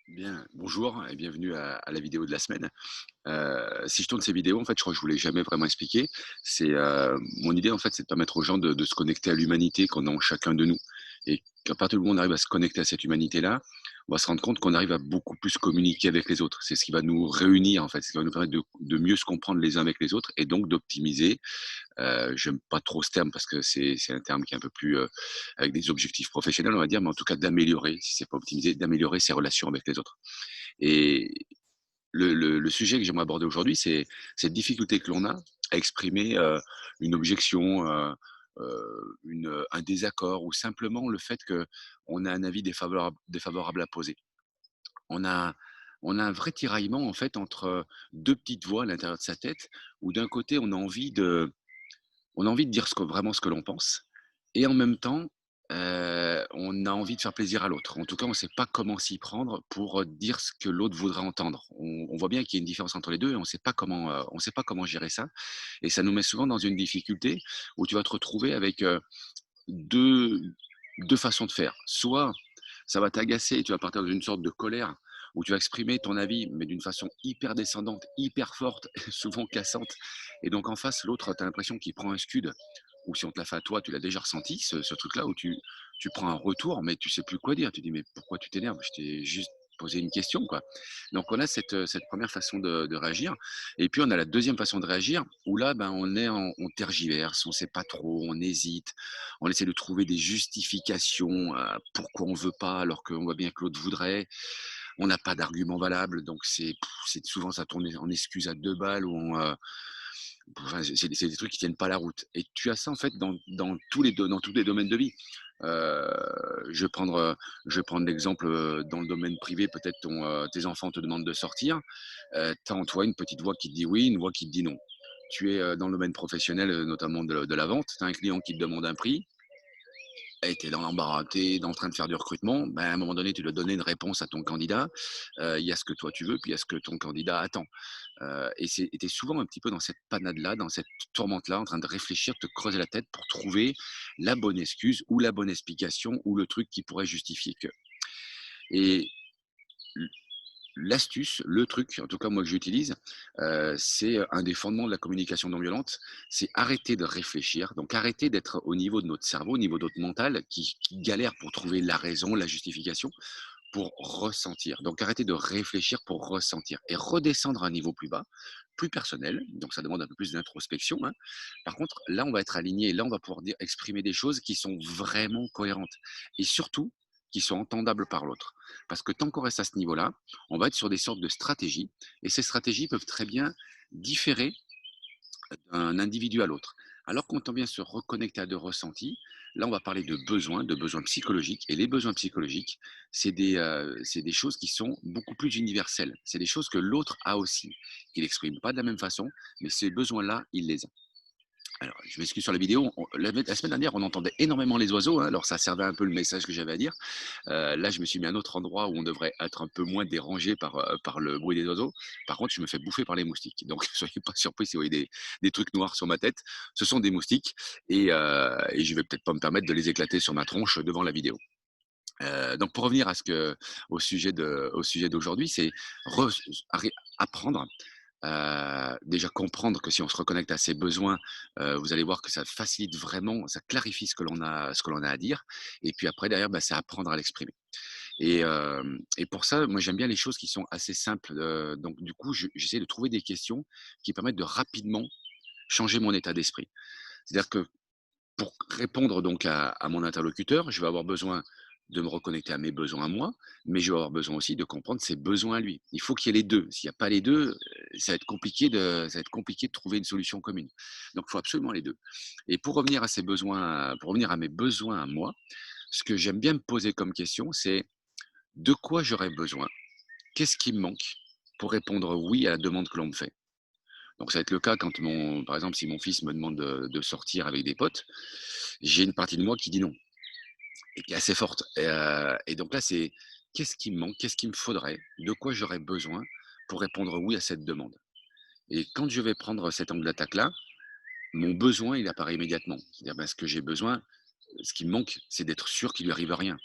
Bien, bonjour et bienvenue à la vidéo de la semaine. Si je tourne ces vidéos, en fait, je crois que je vous l'ai jamais vraiment expliqué. Mon idée, en fait, c'est de permettre aux gens de se connecter à l'humanité qu'on a en chacun de nous. Et qu'à partir du moment où on arrive à se connecter à cette humanité-là, on va se rendre compte qu'on arrive à beaucoup plus communiquer avec les autres. C'est ce qui va nous réunir, en fait, ce qui va nous permettre de mieux se comprendre les uns avec les autres et donc d'optimiser. J'aime pas trop ce terme parce que c'est un terme qui est un peu plus, avec des objectifs professionnels, on va dire, mais en tout cas d'améliorer, si c'est pas optimiser, d'améliorer ses relations avec les autres. Et le sujet que j'aimerais aborder aujourd'hui, c'est cette difficulté que l'on a à exprimer, une objection, un désaccord ou simplement le fait qu'on a un avis défavorable à poser. On a on a un vrai tiraillement en fait entre, 2 petites voix à l'intérieur de sa tête où d'un côté on a envie de dire vraiment ce que l'on pense et en même temps, on a envie de faire plaisir à l'autre. En tout cas, on ne sait pas comment s'y prendre pour, dire ce que l'autre voudrait entendre. On voit bien qu'il y a une différence entre les 2 et on sait pas comment gérer ça et ça nous met souvent dans une difficulté où tu vas te retrouver avec, 2 2 façons de faire. Soit ça va t'agacer et tu vas partir dans une sorte de colère où tu vas exprimer ton avis, mais d'une façon hyper descendante, hyper forte, souvent cassante et donc en face, l'autre, tu as l'impression qu'il prend un scud ou si on te l'a fait à toi, tu l'as déjà ressenti ce truc-là où tu prends un retour, mais tu sais plus quoi dire. Tu dis: «Mais pourquoi tu t'énerves? Je t'ai juste posé une question, quoi». Donc on a cette 1re façon de réagir et puis on a la deuxième façon de réagir où là, ben, on tergiverse, on sait pas trop, on hésite, on essaie de trouver des justifications, pourquoi on veut pas alors qu'on voit bien que l'autre voudrait. On n'a pas d'argument valable, donc c'est souvent ça tourne en excuses à 2 balles ou enfin, c'est des trucs qui tiennent pas la route et tu as ça en fait dans tous les domaines de vie. Heu, je vais prendre, heu, je vais prendre l'exemple, dans le domaine privé, peut-être tes enfants te demandent de sortir, tu as en toi une petite voix qui te dit oui, une voix qui te dit non. Tu es, dans le domaine professionnel, notamment de la vente, tu as un client qui te demande un prix, et tu es dans l'embarras, tu es en train de faire du recrutement, ben, à un moment donné, tu dois donner une réponse à ton candidat. Il y a ce que toi tu veux, puis il y a ce que ton candidat attend. Tu es souvent un petit peu dans cette panade-là, dans cette tourmente-là, en train de réfléchir, te creuser la tête pour trouver la bonne excuse ou la bonne explication ou le truc qui pourrait justifier que. Et l l'astuce, le truc, en tout cas moi que j'utilise, c'est un des fondements de la communication non violente, c'est arrêter de réfléchir, donc arrêter d'être au niveau de notre cerveau, au niveau de notre mental qui galère pour trouver la raison, la justification, pour ressentir. Donc arrêter de réfléchir pour ressentir et redescendre à un niveau plus bas, plus personnel, donc ça demande un peu plus d'introspection, hein. Par contre, là, on va être aligné, là, on va pouvoir dire exprimer des choses qui sont vraiment cohérentes et surtout qui sont entendables par l'autre. Parce que tant qu'on reste à ce niveau-là, on va être sur des sortes de stratégies et ces stratégies peuvent très bien différer d'un individu à l'autre. Alors qu'on tend bien se reconnecter à de ressentis, là on va parler de besoins psychologiques. Et les besoins psychologiques, c'est des choses qui sont beaucoup plus universelles. C'est des choses que l'autre a aussi. Il n'exprime pas de la même façon, mais ces besoins-là, il les a. Alors, je m'excuse sur la vidéo. La semaine dernière, on entendait énormément les oiseaux, hein, alors ça servait un peu le message que j'avais à dire. Là, je me suis mis à un autre endroit où on devrait être un peu moins dérangé par le bruit des oiseaux. Par contre, je me fais bouffer par les moustiques. Donc, soyez pas surpris si vous voyez des trucs noirs sur ma tête. Ce sont des moustiques et je vais peut-être pas me permettre de les éclater sur ma tronche devant la vidéo. Donc pour revenir au sujet d'aujourd'hui, c'est re apprendre, déjà comprendre que si on se reconnecte à ses besoins, vous allez voir que ça facilite vraiment, ça clarifie ce que l'on a à dire et puis après derrière, bah, c'est apprendre à l'exprimer et pour ça, moi j'aime bien les choses qui sont assez simples, donc du coup, j'essaie de trouver des questions qui permettent de rapidement changer mon état d'esprit. C'est-à-dire que pour répondre donc à mon interlocuteur, je vais avoir besoin de me reconnecter à mes besoins à moi, mais je vais avoir besoin aussi de comprendre ses besoins à lui. Il faut qu'il y ait les 2. S'il n'y a pas les 2, ça va être compliqué de trouver une solution commune. Donc il faut absolument les 2. Et pour revenir à mes besoins à moi, ce que j'aime bien me poser comme question, c'est: de quoi j'aurais besoin? Qu'est-ce qui me manque pour répondre oui à la demande que l'on me fait? Donc ça va être le cas quand par exemple, si mon fils me demande de sortir avec des potes, j'ai une partie de moi qui dit non et qui est assez forte et donc là, c'est: qu'est-ce qui me manque? Qu'est-ce qu'il me faudrait? De quoi j'aurais besoin pour répondre oui à cette demande? Et quand je vais prendre cet angle d'attaque-là, mon besoin, il apparaît immédiatement. C'est-à-dire, ce que j'ai besoin, ce qui me manque, c'est d'être sûr qu'il lui arrive rien.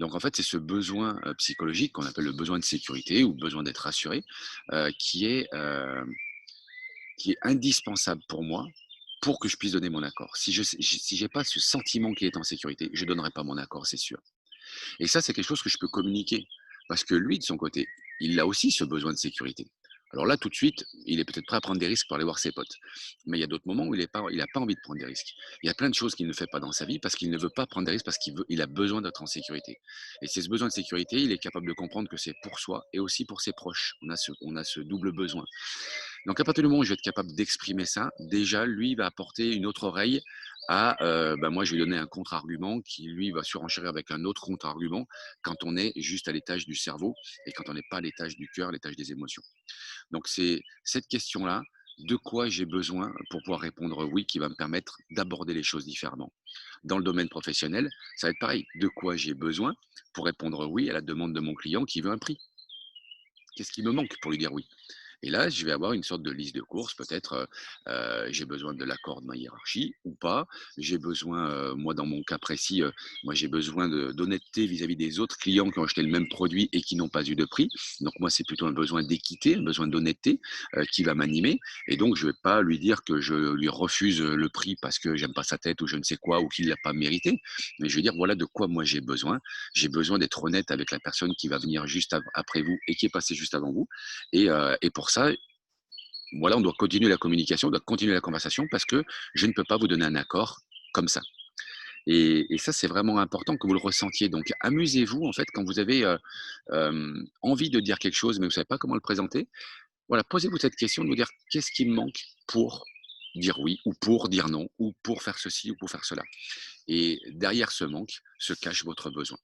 Donc en fait, c'est ce besoin, psychologique qu'on appelle le besoin de sécurité ou besoin d'être rassuré, heu, qui est, heu, qui est indispensable pour moi, pour que je puisse donner mon accord. Si j'ai pas ce sentiment qu'il est en sécurité, je donnerai pas mon accord, c'est sûr. Et ça, c'est quelque chose que je peux communiquer. Parce que lui, de son côté, il a aussi ce besoin de sécurité. Alors là, tout de suite, il est peut-être prêt à prendre des risques pour aller voir ses potes. Mais il y a d'autres moments où il n'a pas envie de prendre des risques. Il y a plein de choses qu'il ne fait pas dans sa vie parce qu'il ne veut pas prendre des risques, parce il a besoin d'être en sécurité. Et c'est ce besoin de sécurité, il est capable de comprendre que c'est pour soi et aussi pour ses proches. On a ce double besoin. Donc à partir du moment où je vais être capable d'exprimer ça, déjà, lui, il va apporter une autre oreille à, moi, je vais lui donner un contre-argument qui, lui, va surenchérir avec un autre contre-argument quand on est juste à l'étage du cerveau et quand on n'est pas à l'étage du cœur, l'étage des émotions. Donc c'est cette question-là, de quoi j'ai besoin pour pouvoir répondre oui, qui va me permettre d'aborder les choses différemment. Dans le domaine professionnel, ça va être pareil. De quoi j'ai besoin pour répondre oui à la demande de mon client qui veut un prix? Qu'est-ce qui me manque pour lui dire oui? Et là, je vais avoir une sorte de liste de courses, peut-être, j'ai besoin de l'accord de ma hiérarchie ou pas. J'ai besoin, moi dans mon cas précis, moi j'ai besoin d'honnêteté vis-à-vis des autres clients qui ont acheté le même produit et qui n'ont pas eu de prix. Donc moi, c'est plutôt un besoin d'équité, un besoin d'honnêteté, qui va m'animer et donc je vais pas lui dire que je lui refuse, le prix parce que j'aime pas sa tête ou je ne sais quoi ou qu'il l'a pas mérité. Mais je vais dire: «Voilà de quoi moi j'ai besoin». J'ai besoin d'être honnête avec la personne qui va venir juste après vous et qui est passée juste avant vous et pour ça, voilà, on doit continuer la communication, on doit continuer la conversation parce que je ne peux pas vous donner un accord comme ça. Et ça, c'est vraiment important que vous le ressentiez. Donc, amusez-vous, en fait, quand vous avez envie de dire quelque chose, mais vous ne savez pas comment le présenter. Voilà, posez-vous cette question de vous dire qu'est-ce qui me manque pour dire oui, ou pour dire non, ou pour faire ceci, ou pour faire cela. Et derrière ce manque se cache votre besoin.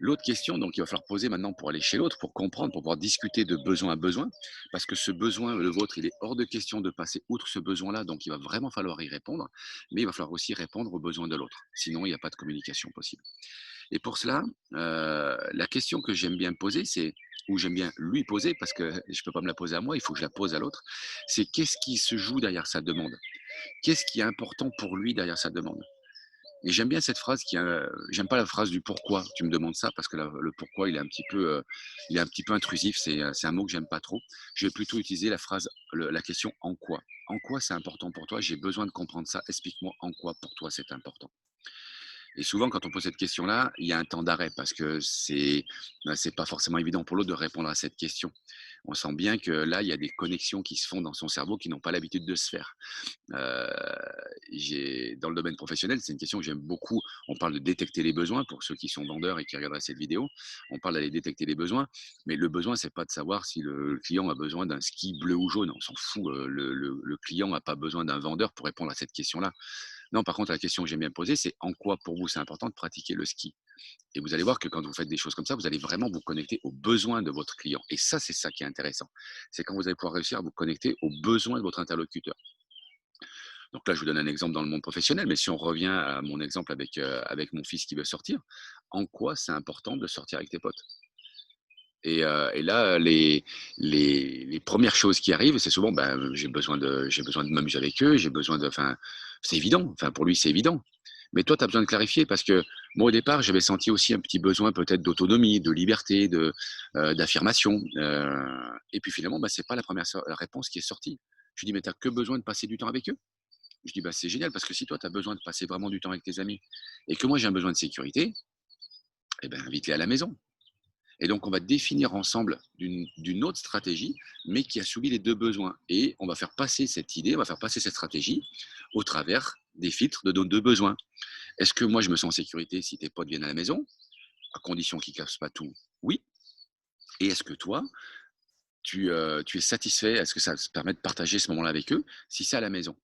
L'autre question, donc il va falloir poser maintenant pour aller chez l'autre, pour comprendre, pour pouvoir discuter de besoin à besoin, parce que ce besoin, le vôtre, il est hors de question de passer outre ce besoin-là, donc il va vraiment falloir y répondre, mais il va falloir aussi répondre aux besoins de l'autre. Sinon, il n'y a pas de communication possible. Et pour cela, la question que j'aime bien poser, c'est, ou j'aime bien lui poser, parce que je ne peux pas me la poser à moi, il faut que je la pose à l'autre, c'est qu'est-ce qui se joue derrière sa demande? Qu'est-ce qui est important pour lui derrière sa demande? Et j'aime bien cette phrase j'aime pas la phrase du «pourquoi tu me demandes ça?» parce que le pourquoi, il est un petit peu intrusif, c'est un mot que j'aime pas trop. Je vais plutôt utiliser la question «en quoi?» «En quoi c'est important pour toi? J'ai besoin de comprendre ça. Explique-moi en quoi pour toi c'est important?» Et souvent, quand on pose cette question-là, il y a un temps d'arrêt parce que c'est pas forcément évident pour l'autre de répondre à cette question. On sent bien que là, il y a des connexions qui se font dans son cerveau qui n'ont pas l'habitude de se faire. Heu, dans le domaine professionnel, c'est une question que j'aime beaucoup. On parle de détecter les besoins pour ceux qui sont vendeurs et qui regarderaient cette vidéo. On parle d'aller détecter les besoins, mais le besoin, c'est pas de savoir si le client a besoin d'un ski bleu ou jaune. On s'en fout, le client n'a pas besoin d'un vendeur pour répondre à cette question-là. Non, par contre, la question que j'aime bien poser, c'est en quoi pour vous c'est important de pratiquer le ski? Et vous allez voir que quand vous faites des choses comme ça, vous allez vraiment vous connecter aux besoins de votre client. Et ça, c'est ça qui est intéressant. C'est quand vous allez pouvoir réussir à vous connecter aux besoins de votre interlocuteur. Donc là, je vous donne un exemple dans le monde professionnel, mais si on revient à mon exemple avec mon fils qui veut sortir, en quoi c'est important de sortir avec tes potes? Et là, les 1 choses qui arrivent, c'est souvent, ben, j'ai besoin de m'amuser avec eux, j'ai besoin de enfin, c'est évident, enfin, pour lui, c'est évident. Mais toi, tu as besoin de clarifier parce que moi, au départ, j'avais senti aussi un petit besoin peut-être d'autonomie, de liberté, d'affirmation, et puis finalement, bah, c'est pas la première réponse qui est sortie. Je lui dis: «Mais tu as que besoin de passer du temps avec eux?» Je dis: «Bah, c'est génial parce que si toi, tu as besoin de passer vraiment du temps avec tes amis et que moi, j'ai un besoin de sécurité, eh ben, invite-les à la maison». Et donc, on va définir ensemble d'une autre stratégie, mais qui a soumis les 2 besoins. Et on va faire passer cette idée, on va faire passer cette stratégie au travers des filtres de nos 2 besoins. Est-ce que moi, je me sens en sécurité si tes potes viennent à la maison? À condition qu'ils ne cassent pas tout, oui. Et est-ce que toi, tu es satisfait? Est-ce que ça te permet de partager ce moment-là avec eux, si c'est à la maison?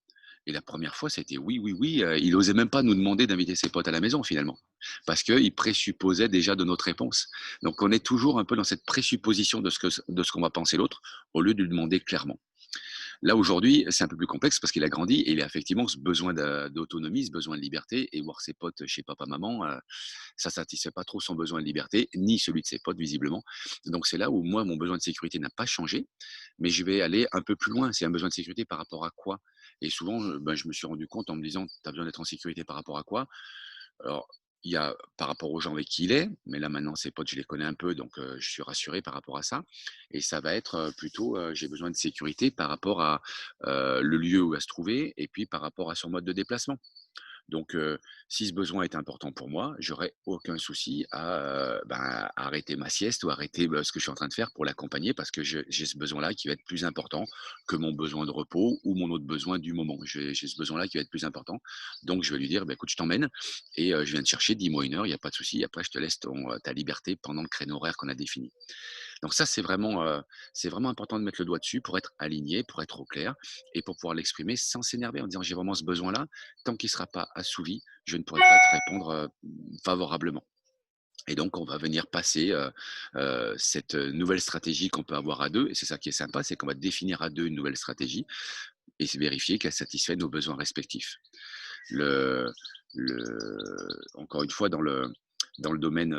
Et la première fois, ça a été oui, oui, oui, il osait même pas nous demander d'inviter ses potes à la maison finalement. Parce qu'il présupposait déjà de notre réponse. Donc on est toujours un peu dans cette présupposition de ce qu'on va penser l'autre, au lieu de lui demander clairement. Là, aujourd'hui, c'est un peu plus complexe parce qu'il a grandi et il a effectivement ce besoin d'autonomie, ce besoin de liberté et voir ses potes chez papa, maman, ça satisfait pas trop son besoin de liberté, ni celui de ses potes visiblement. Donc c'est là où moi, mon besoin de sécurité n'a pas changé, mais je vais aller un peu plus loin. C'est un besoin de sécurité par rapport à quoi? Et souvent, je me suis rendu compte en me disant: «Tu as besoin d'être en sécurité par rapport à quoi?» Alors, il y a par rapport aux gens avec qui il est, mais là maintenant ses potes, je les connais un peu, donc je suis rassuré par rapport à ça. Et ça va être, plutôt, j'ai besoin de sécurité par rapport à, le lieu où il va se trouver et puis par rapport à son mode de déplacement. Donc, si ce besoin est important pour moi, j'aurais aucun souci à, ben, arrêter ma sieste ou arrêter, ce que je suis en train de faire pour l'accompagner parce que j'ai ce besoin-là qui va être plus important que mon besoin de repos ou mon autre besoin du moment. J'ai ce besoin-là qui va être plus important. Donc je vais lui dire: «Bah, écoute, je t'emmène et je viens te chercher, dis-moi une heure, il y a pas de souci. Après je te laisse ta liberté pendant le créneau horaire qu'on a défini». Donc ça, c'est vraiment important de mettre le doigt dessus pour être aligné, pour être au clair et pour pouvoir l'exprimer sans s'énerver en disant: «J'ai vraiment ce besoin-là, tant qu'il ne sera pas assouvi, je ne pourrai pas te répondre, favorablement». Et donc on va venir passer, cette, nouvelle stratégie qu'on peut avoir à 2 et c'est ça qui est sympa, c'est qu'on va définir à 2 une nouvelle stratégie et c'est vérifier qu'elle satisfait nos besoins respectifs. Le Encore une fois dans le domaine,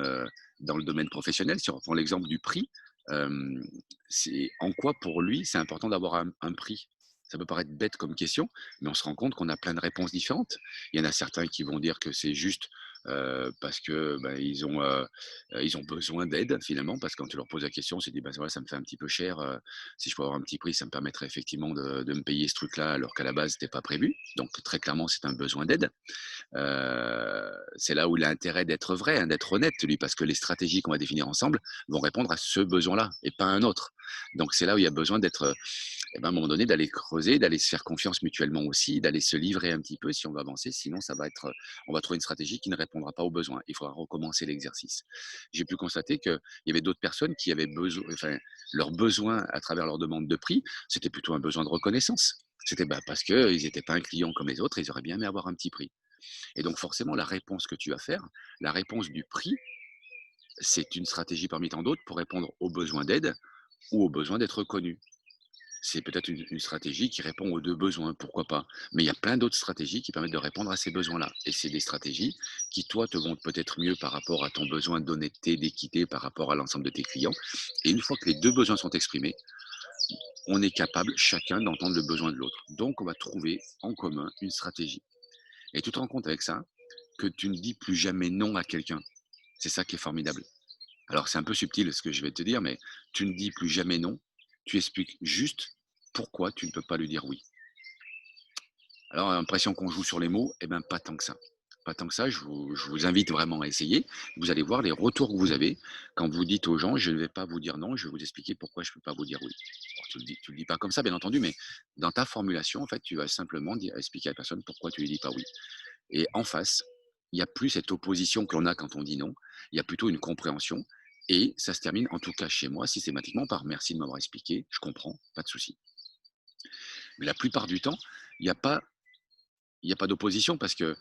dans le domaine professionnel, si on reprend l'exemple du prix, hem, c'est en quoi pour lui, c'est important d'avoir un prix? Ça peut paraître bête comme question, mais on se rend compte qu'on a plein de réponses différentes. Il y en a certains qui vont dire que c'est juste, parce que, bah, ils ont besoin d'aide finalement, parce que quand tu leur poses la question, c'est dit: «Bah, voilà, ça me fait un petit peu cher, si je peux avoir un petit prix, ça me permettrait effectivement de me payer ce truc-là, alors qu'à la base, c'était pas prévu». Donc très clairement, c'est un besoin d'aide. C'est là où il a intérêt d'être vrai, hein, d'être honnête, lui, parce que les stratégies qu'on va définir ensemble vont répondre à ce besoin-là et pas à un autre. Donc c'est là où il y a besoin d'être, à un moment donné, d'aller creuser, d'aller se faire confiance mutuellement aussi, d'aller se livrer un petit peu si on veut avancer. Sinon, ça va être, on va trouver une stratégie qui ne répondra pas aux besoins. Il faudra recommencer l'exercice. J'ai pu constater qu'il y avait d'autres personnes qui avaient besoin, enfin, leurs besoins à travers leur demande de prix, c'était plutôt un besoin de reconnaissance. C'était parce qu'ils n'étaient pas un client comme les autres, ils auraient bien aimé avoir un petit prix. Et donc forcément, la réponse que tu vas faire, la réponse du prix, c'est une stratégie parmi tant d'autres pour répondre aux besoins d'aide ou aux besoins d'être reconnu. C'est peut-être une stratégie qui répond aux 2 besoins, pourquoi pas? Mais il y a plein d'autres stratégies qui permettent de répondre à ces besoins-là et c'est des stratégies qui, toi, te vont peut-être mieux par rapport à ton besoin d'honnêteté, d'équité par rapport à l'ensemble de tes clients et une fois que les 2 besoins sont exprimés, on est capable chacun d'entendre le besoin de l'autre. Donc on va trouver en commun une stratégie et tu te rends compte avec ça que tu ne dis plus jamais non à quelqu'un. C'est ça qui est formidable. Alors c'est un peu subtil ce que je vais te dire, mais tu ne dis plus jamais non, tu expliques juste pourquoi tu ne peux pas lui dire oui. Alors l'impression qu'on joue sur les mots, eh ben pas tant que ça. Pas tant que ça, je vous invite vraiment à essayer. Vous allez voir les retours que vous avez quand vous dites aux gens: «Je ne vais pas vous dire non, je vais vous expliquer pourquoi je ne peux pas vous dire oui». Alors tu le dis pas comme ça bien entendu, mais dans ta formulation, en fait, tu vas simplement dire expliquer à la personne pourquoi tu lui dis pas oui. Et en face, il y a plus cette opposition que l'on a quand on dit non, il y a plutôt une compréhension et ça se termine, en tout cas chez moi, systématiquement par: «Merci de m'avoir expliqué, je comprends, pas de souci». Mais la plupart du temps, il n'y a pas il y a pas d'opposition parce qu'il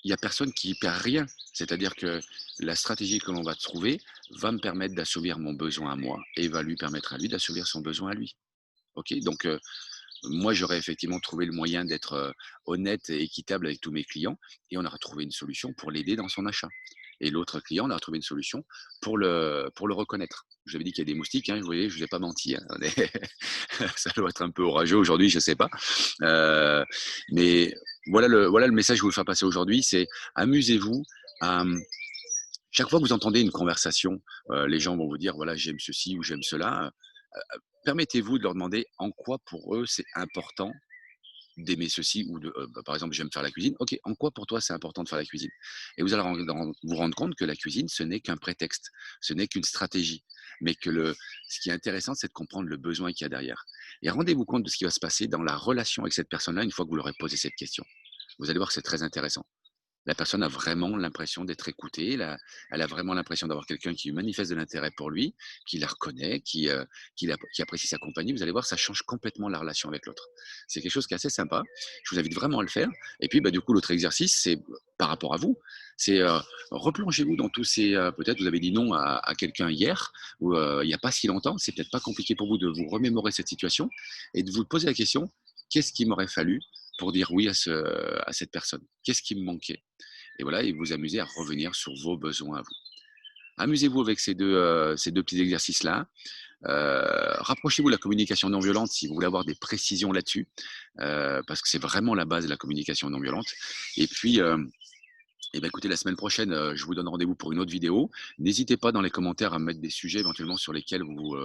y a personne qui perd rien. C'est-à-dire que la stratégie que l'on va trouver va me permettre d'assouvir mon besoin à moi et va lui permettre à lui d'assouvir son besoin à lui. OK? Donc moi, j'aurais effectivement trouvé le moyen d'être, honnête et équitable avec tous mes clients et on aura trouvé une solution pour l'aider dans son achat. Et l'autre client, on a trouvé une solution pour le reconnaître. Je vous avais dit qu'il y a des moustiques, hein, vous voyez, je ne vous ai pas menti, hein. Ça doit être un peu orageux aujourd'hui, je ne sais pas. Heu, mais voilà le message que je voulais faire passer aujourd'hui, c'est amusez-vous à, chaque fois que vous entendez une conversation, les gens vont vous dire: «Voilà, j'aime ceci ou j'aime cela», permettez-vous de leur demander en quoi pour eux c'est important d'aimer ceci ou par exemple, j'aime faire la cuisine. OK, en quoi pour toi c'est important de faire la cuisine? Et vous allez vous rendre compte que la cuisine, ce n'est qu'un prétexte, ce n'est qu'une stratégie, mais que ce qui est intéressant, c'est de comprendre le besoin qu'il y a derrière. Et rendez-vous compte de ce qui va se passer dans la relation avec cette personne-là une fois que vous leur avez posé cette question. Vous allez voir que c'est très intéressant. La personne a vraiment l'impression d'être écoutée, elle a vraiment l'impression d'avoir quelqu'un qui lui manifeste de l'intérêt pour lui, qui la reconnaît, qui apprécie sa compagnie. Vous allez voir, ça change complètement la relation avec l'autre. C'est quelque chose qui est assez sympa. Je vous invite vraiment à le faire. Et puis, bah, du coup, l'autre exercice, c'est par rapport à vous, c'est replongez-vous dans tous ces. Peut-être vous avez dit non à quelqu'un hier ou il n'y a pas si longtemps. C'est peut-être pas compliqué pour vous de vous remémorer cette situation et de vous poser la question: qu'est-ce qu'il m'aurait fallu pour dire oui à cette personne? Qu'est-ce qui me manquait? Et voilà, et vous amuser à revenir sur vos besoins à vous. Amusez-vous avec ces 2 petits exercices-là. Rapprochez-vous de la communication non violente si vous voulez avoir des précisions là-dessus, parce que c'est vraiment la base de la communication non violente. Et puis, Eh ben, écoutez, la semaine prochaine, je vous donne rendez-vous pour une autre vidéo. N'hésitez pas dans les commentaires à me mettre des sujets éventuellement sur lesquels vous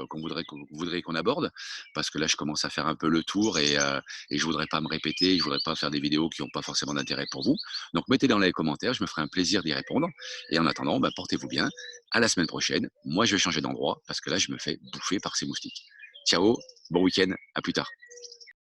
voudriez qu'on aborde. Parce que là, je commence à faire un peu le tour et je voudrais pas me répéter, je voudrais pas faire des vidéos qui ont pas forcément d'intérêt pour vous. Donc mettez dans les commentaires, je me ferai un plaisir d'y répondre et en attendant, bah, portez-vous bien. À la semaine prochaine. Moi, je vais changer d'endroit parce que là, je me fais bouffer par ces moustiques. Ciao, bon week-end, à plus tard.